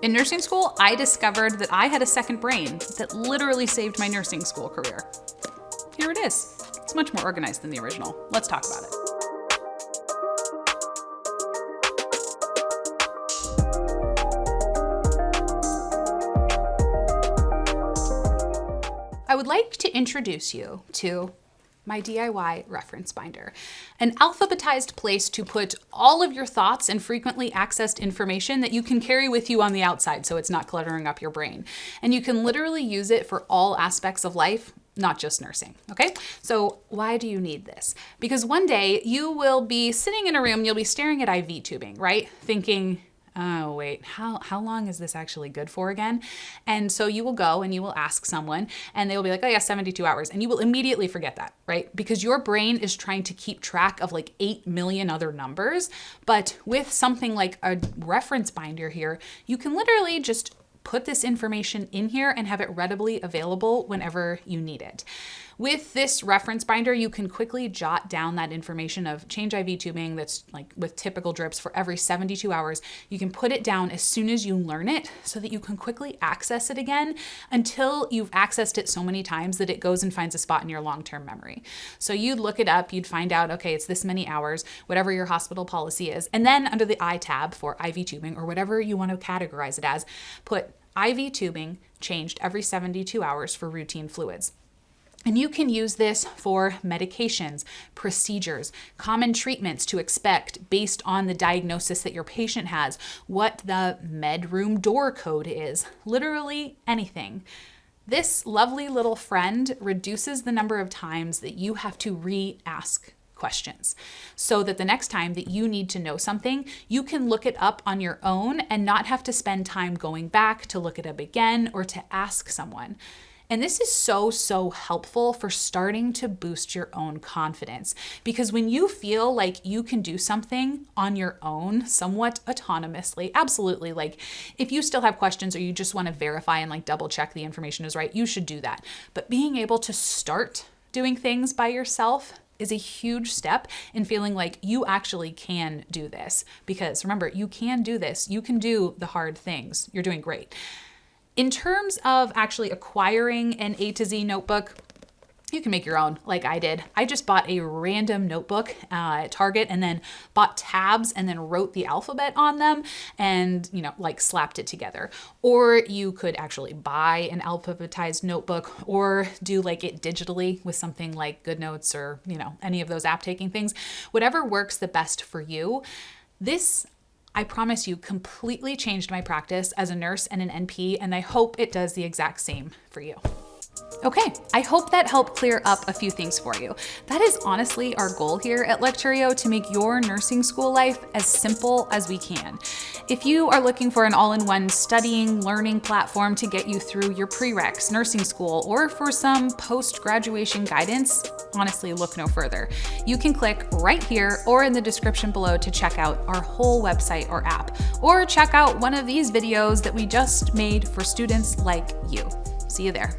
In nursing school, I discovered that I had a second brain that literally saved my nursing school career. Here it is. It's much more organized than the original. Let's talk about it. I would like to introduce you to my DIY reference binder, an alphabetized place to put all of your thoughts and frequently accessed information that you can carry with you on the outside so it's not cluttering up your brain. And you can literally use it for all aspects of life, not just nursing, okay? So why do you need this? Because one day you will be sitting in a room, you'll be staring at IV tubing, right? Thinking, oh wait, how long is this actually good for again? And so you will go and you will ask someone and they will be like, oh yeah, 72 hours. And you will immediately forget that, right? Because your brain is trying to keep track of like 8 million other numbers. But with something like a reference binder here, you can literally just put this information in here and have it readily available whenever you need it. With this reference binder, you can quickly jot down that information of change IV tubing that's like with typical drips for every 72 hours. You can put it down as soon as you learn it so that you can quickly access it again until you've accessed it so many times that it goes and finds a spot in your long-term memory. So you'd look it up, you'd find out, okay, it's this many hours, whatever your hospital policy is. And then under the I tab for IV tubing or whatever you want to categorize it as, put IV tubing changed every 72 hours for routine fluids. And you can use this for medications, procedures, common treatments to expect based on the diagnosis that your patient has, what the med room door code is, literally anything. This lovely little friend reduces the number of times that you have to re-ask questions so that the next time that you need to know something, you can look it up on your own and not have to spend time going back to look it up again or to ask someone. And this is so helpful for starting to boost your own confidence, because when you feel like you can do something on your own, somewhat autonomously, absolutely, like if you still have questions or you just want to verify and like double check the information is right, you should do that. But being able to start doing things by yourself is a huge step in feeling like you actually can do this. Because remember, you can do this. You can do the hard things. You're doing great. In terms of actually acquiring an A to Z notebook, you can make your own like I did. I just bought a random notebook at Target and then bought tabs and then wrote the alphabet on them and, like slapped it together. Or you could actually buy an alphabetized notebook or do like it digitally with something like GoodNotes or, any of those app taking things. Whatever works the best for you. This, I promise you, completely changed my practice as a nurse and an NP, and I hope it does the exact same for you. Okay, I hope that helped clear up a few things for you. That is honestly our goal here at Lecturio, to make your nursing school life as simple as we can. If you are looking for an all-in-one studying, learning platform to get you through your prereqs, nursing school, or for some post-graduation guidance, honestly, look no further. You can click right here or in the description below to check out our whole website or app, or check out one of these videos that we just made for students like you. See you there.